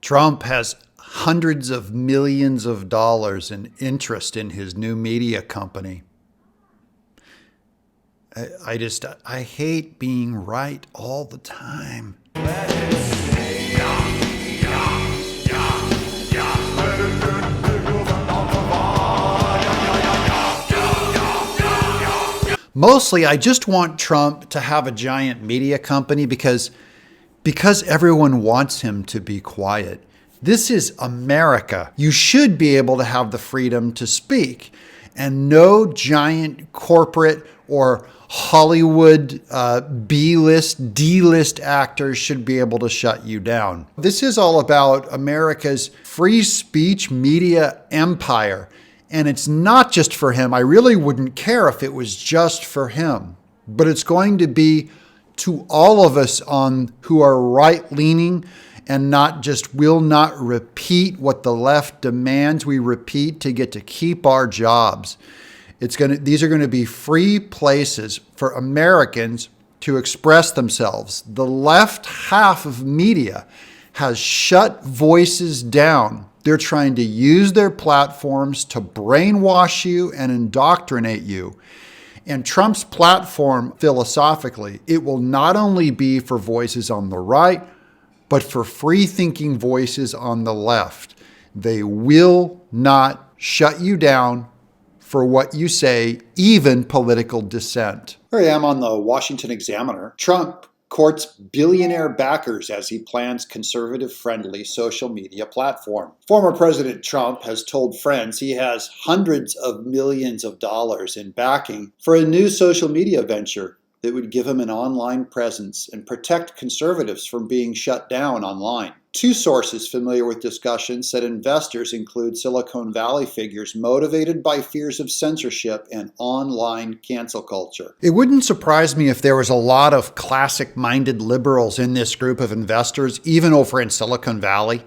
Trump has hundreds of millions of dollars in interest in his new media company. I hate being right all the time. Mostly, I just want Trump to have a giant media company because everyone wants him to be quiet. This is America. You should be able to have the freedom to speak, and no giant corporate or Hollywood B-list, D-list actors should be able to shut you down. This is all about America's free speech media empire. And it's not just for him. I really wouldn't care if it was just for him, but it's going to be to all of us who are right-leaning and will not repeat what the left demands we repeat to get to keep our jobs. These are going to be free places for Americans to express themselves. The left half of media has shut voices down. They're trying to use their platforms to brainwash you and indoctrinate you. And Trump's platform, philosophically, it will not only be for voices on the right, but for free-thinking voices on the left. They will not shut you down for what you say, even political dissent. Here I am on the Washington Examiner. Trump courts billionaire backers as he plans conservative-friendly social media platform. Former President Trump has told friends he has hundreds of millions of dollars in backing for a new social media venture that would give him an online presence and protect conservatives from being shut down online. Two sources familiar with discussions said investors include Silicon Valley figures motivated by fears of censorship and online cancel culture. It wouldn't surprise me if there was a lot of classic-minded liberals in this group of investors, even over in Silicon Valley,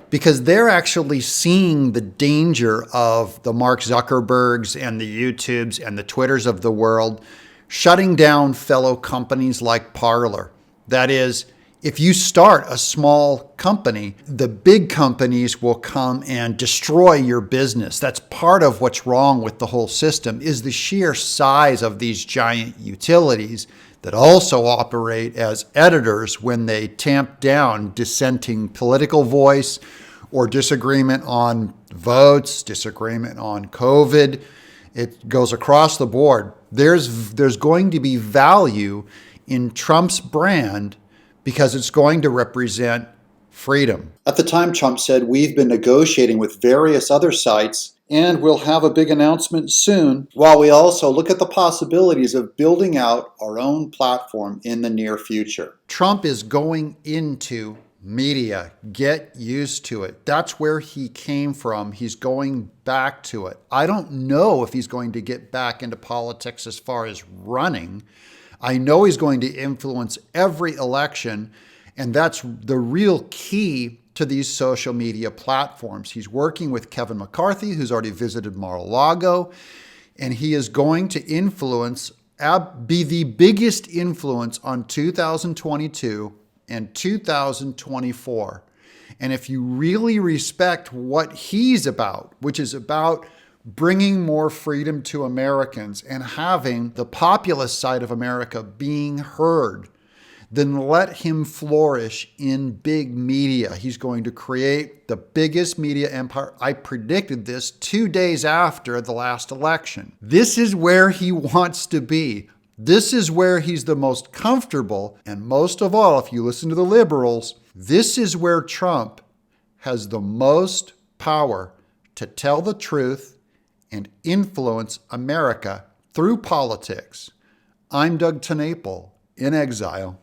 because they're actually seeing the danger of the Mark Zuckerbergs and the YouTubes and the Twitters of the world shutting down fellow companies like Parler. That is, if you start a small company, the big companies will come and destroy your business. That's part of what's wrong with the whole system, is the sheer size of these giant utilities that also operate as editors when they tamp down dissenting political voice or disagreement on votes, disagreement on COVID. It goes across the board. There's going to be value in Trump's brand because it's going to represent freedom. At the time, Trump said, "We've been negotiating with various other sites and we'll have a big announcement soon, while we also look at the possibilities of building out our own platform in the near future." Trump is going into media. Get used to it. That's where he came from. He's going back to it. I don't know if he's going to get back into politics as far as running. I know he's going to influence every election, and that's the real key to these social media platforms. He's working with Kevin McCarthy, who's already visited Mar-a-Lago, and he is going to be the biggest influence on 2022 and 2024. And if you really respect what he's about, which is about bringing more freedom to Americans and having the populist side of America being heard, then let him flourish in big media. He's going to create the biggest media empire. I predicted this 2 days after the last election. This is where he wants to be. This is where he's the most comfortable. And most of all, if you listen to the liberals, this is where Trump has the most power to tell the truth and influence America through politics. I'm Doug TenNapel, in exile.